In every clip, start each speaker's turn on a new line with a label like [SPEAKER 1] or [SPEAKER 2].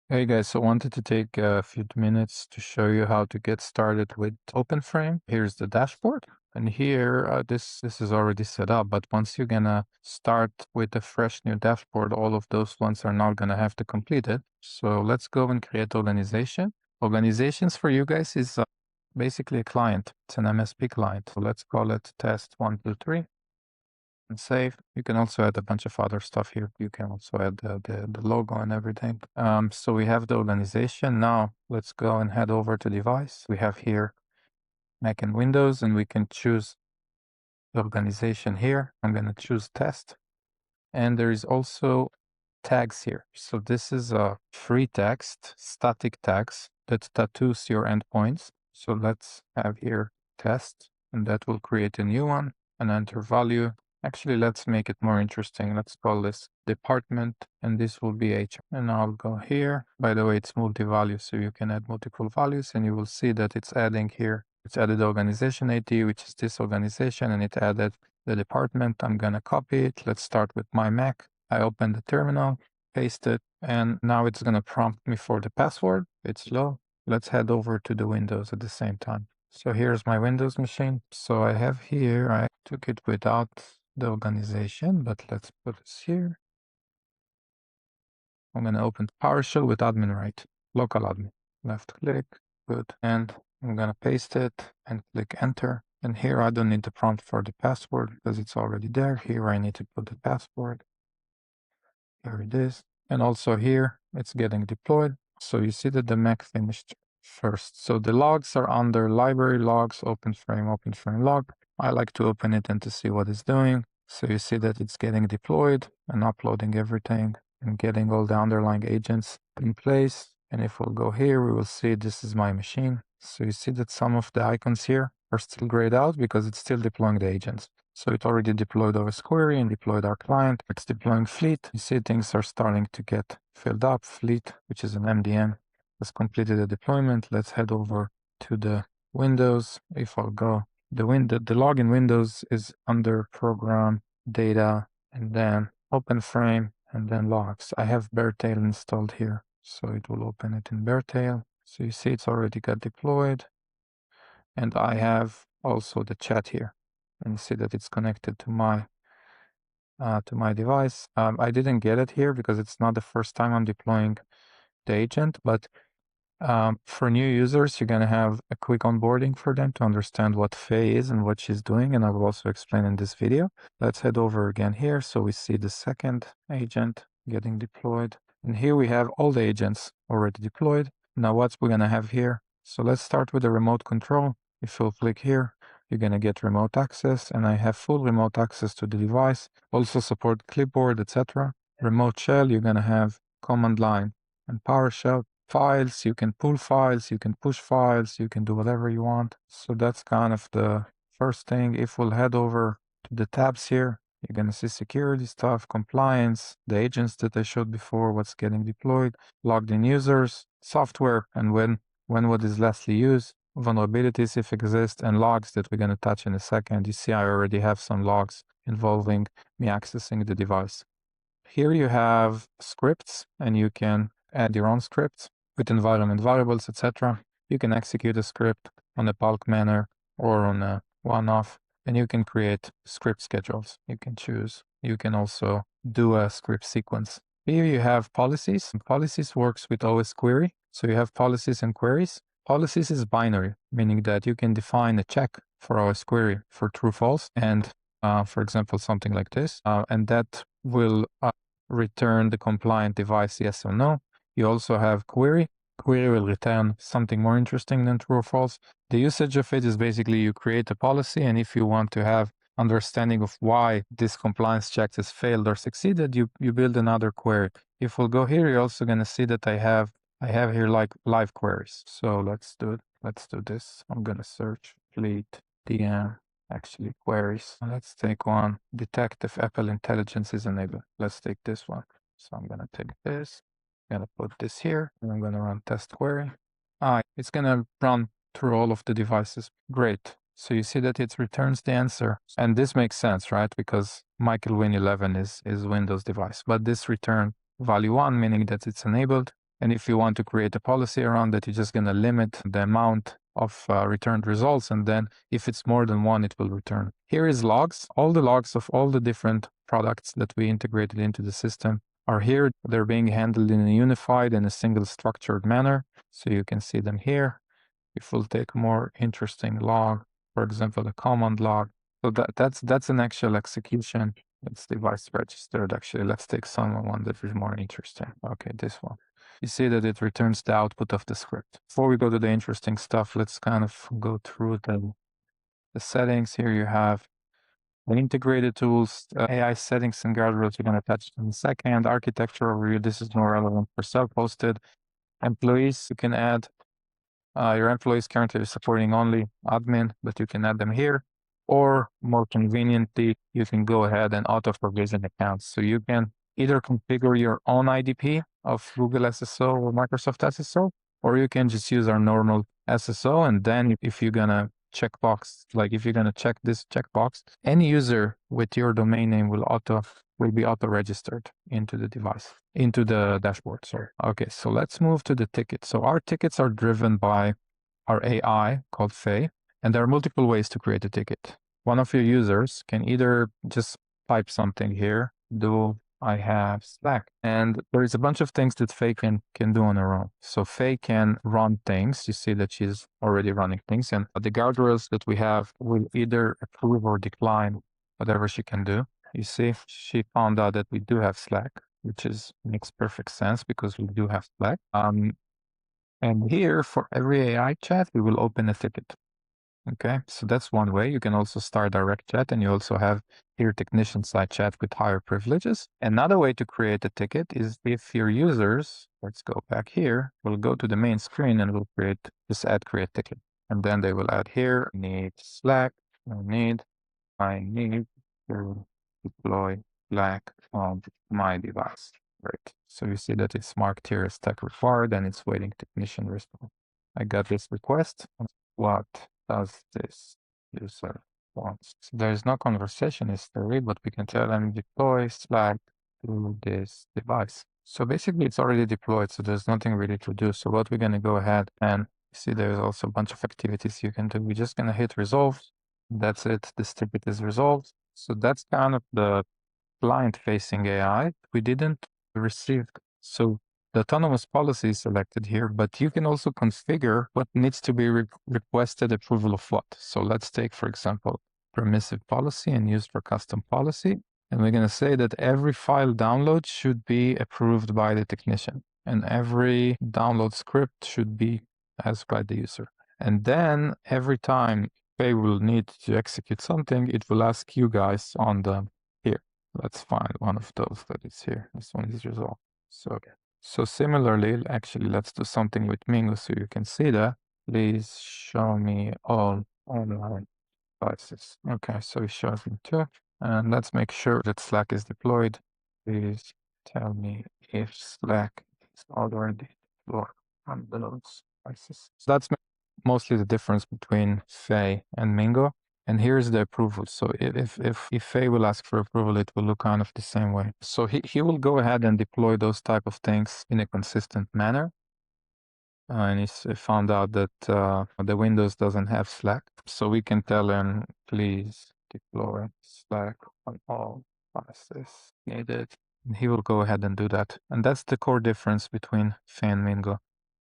[SPEAKER 1] Hey guys, so I wanted to take a few minutes to show you how to get started with OpenFrame. Here's the dashboard. And here, this is already set up, but once you're gonna start with a fresh new dashboard, all of those ones are now gonna have to complete it. So let's go and create organization. Organizations for you guys is basically a client. It's an MSP client. So let's call it test 123. And save. You can also add a bunch of other stuff here. You can also add the logo and everything. So we have the organization. Now let's go and head over to device. We have here Mac and Windows, and we can choose the organization here. I'm going to choose test. And there is also tags here. So this is a free text, static tags that tattoos your endpoints. So let's have here test, and that will create a new one and enter value. Actually, let's make it more interesting. Let's call this department, and this will be HR. And I'll go here. By the way, it's multi-value, so you can add multiple values, and you will see that it's adding here. It's added organization ID, which is this organization, and it added the department. I'm gonna copy it. Let's start with my Mac. I open the terminal, paste it, and now it's gonna prompt me for the password. It's low. Let's head over to the Windows at the same time. So here's my Windows machine. So I have here, I took it without the organization, but let's put this here. I'm gonna open PowerShell with admin right, local admin, left click, good. And I'm gonna paste it and click enter. And here I don't need the prompt for the password because it's already there. Here I need to put the password. Here it is. And also here it's getting deployed. So you see that the Mac finished first. So the logs are under library logs, OpenFrame log. I like to open it and to see what it's doing. So you see that it's getting deployed and uploading everything and getting all the underlying agents in place. And if we'll go here, we will see this is my machine. So you see that some of the icons here are still grayed out because it's still deploying the agents. So it already deployed OS query and deployed our client. It's deploying Fleet. You see things are starting to get filled up. Fleet, which is an MDM, has completed the deployment. Let's head over to the Windows. If I'll go, the login Windows is under Program, Data, and then OpenFrame, and then Logs. I have Beartail installed here, so it will open it in Beartail. So you see it's already got deployed. And I have also the chat here. And you see that it's connected to my device. I didn't get it here because it's not the first time I'm deploying the agent, but for new users, you're gonna have a quick onboarding for them to understand what Faye is and what she's doing, and I will also explain in this video. Let's head over again here. So we see the second agent getting deployed, and here we have all the agents already deployed. Now what we're gonna have here? So let's start with the remote control. If you'll click here, you're gonna get remote access, and I have full remote access to the device. Also support clipboard, etc. Remote shell, you're gonna have command line and PowerShell. Files, you can pull files, you can push files, you can do whatever you want. So that's kind of the first thing. If we'll head over to the tabs here, you're gonna see security stuff, compliance, the agents that I showed before, what's getting deployed, logged in users, software, and when what is lastly used, vulnerabilities if exist, and logs that we're gonna touch in a second. You see I already have some logs involving me accessing the device. Here you have scripts, and you can add your own scripts with environment variables, etc. You can execute a script on a bulk manner or on a one-off, and you can create script schedules. You can choose. You can also do a script sequence. Here you have policies. Policies works with OS query. So you have policies and queries. Policies is binary, meaning that you can define a check for OS query for true false, and for example, something like this, and that will return the compliant device yes or no. You also have query. Query will return something more interesting than true or false. The usage of it is basically you create a policy, and if you want to have understanding of why this compliance check has failed or succeeded, you build another query. If we'll go here, you're also going to see that I have here like live queries. So let's do this. I'm going to search fleet DM actually queries. Let's take one. Detect if Apple Intelligence is enabled. Let's take this one. So I'm going to take this. I'm going to put this here, and I'm going to run test query. It's going to run through all of the devices. Great. So you see that it returns the answer. And this makes sense, right? Because Michael Win 11 is Windows device. But this returned value 1, meaning that it's enabled. And if you want to create a policy around that, you're just going to limit the amount of returned results. And then if it's more than one, it will return. Here is logs. All the logs of all the different products that we integrated into the system are here. They're being handled in a unified and a single structured manner. So you can see them here. If we'll take a more interesting log, for example, a command log. So that's an actual execution. It's device registered. Actually, let's take one that is more interesting. Okay, this one. You see that it returns the output of the script. Before we go to the interesting stuff, let's kind of go through the settings. Here you have the integrated tools, AI settings and guardrails. We're going to touch in a second. Architecture overview. This is more relevant for self-hosted. Employees, you can add your employees currently supporting only admin, but you can add them here. Or more conveniently, you can go ahead and auto-provision accounts. So you can either configure your own IDP of Google SSO or Microsoft SSO, or you can just use our normal SSO. And then if you're going to checkbox, like if you're going to check this checkbox, any user with your domain name will be auto-registered into the device, into the dashboard, sorry. Okay, so let's move to the tickets. So our tickets are driven by our AI called Faye, and there are multiple ways to create a ticket. One of your users can either just type something here, I have Slack. And there is a bunch of things that Faye can do on her own. So Faye can run things. You see that she's already running things. And the guardrails that we have will either approve or decline whatever she can do. You see, she found out that we do have Slack, which makes perfect sense because we do have Slack. And here, for every AI chat, we will open a ticket. Okay, so that's one way. You can also start direct chat, and you also have here technician side chat with higher privileges. Another way to create a ticket is if your users, let's go back here, will go to the main screen and will just add create ticket. And then they will add here, need Slack, I need to deploy Slack on my device. Right. So you see that it's marked here as tech required and it's waiting technician response. I got this request. What does this user want? So there's no conversation history, but we can tell them deploy Slack to this device. So basically it's already deployed, so there's nothing really to do. So what we're going to go ahead and see, there's also a bunch of activities you can do. We're just going to hit resolve. That's it. This ticket is resolved. So that's kind of the client-facing AI. We didn't receive. So the autonomous policy is selected here, but you can also configure what needs to be requested approval of what. So let's take, for example, permissive policy and use for custom policy. And we're going to say that every file download should be approved by the technician, and every download script should be asked by the user. And then every time they will need to execute something, it will ask you guys on the here. Let's find one of those that is here. This one is resolved. So similarly, actually, let's do something with Mingo so you can see that. Please show me all online devices. Okay, so it shows me two. And let's make sure that Slack is deployed. Please tell me if Slack is already deployed on those devices. So that's mostly the difference between Faye and Mingo. And here's the approval. So if Faye will ask for approval, it will look kind of the same way. So he will go ahead and deploy those type of things in a consistent manner. And he found out that the Windows doesn't have Slack. So we can tell him, please deploy Slack on all devices needed. And he will go ahead and do that. And that's the core difference between Faye and Mingo.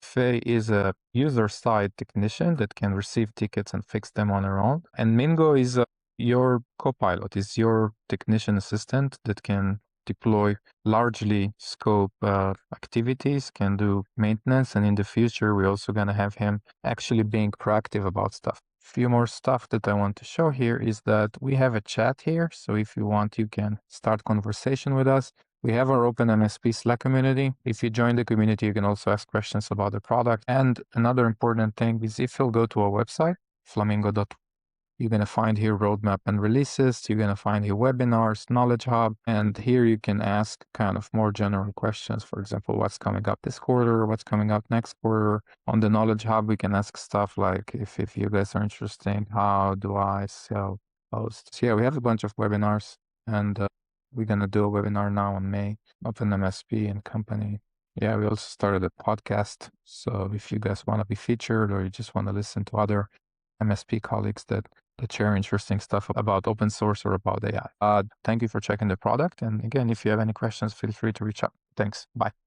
[SPEAKER 1] Faye is a user-side technician that can receive tickets and fix them on her own. And Mingo is your co-pilot, is your technician assistant that can deploy largely scope activities, can do maintenance. And in the future, we're also going to have him actually being proactive about stuff. Few more stuff that I want to show here is that we have a chat here. So if you want, you can start conversation with us. We have our OpenMSP Slack community. If you join the community, you can also ask questions about the product. And another important thing is if you'll go to our website, flamingo.com, you're going to find here roadmap and releases. You're going to find here webinars, knowledge hub. And here you can ask kind of more general questions. For example, what's coming up this quarter? What's coming up next quarter? On the knowledge hub, we can ask stuff like, if you guys are interested, how do I sell posts? So yeah, we have a bunch of webinars, and we're going to do a webinar now in May, OpenMSP and company. Yeah, we also started a podcast. So if you guys want to be featured or you just want to listen to other MSP colleagues that share interesting stuff about open source or about AI. Thank you for checking the product. And again, if you have any questions, feel free to reach out. Thanks. Bye.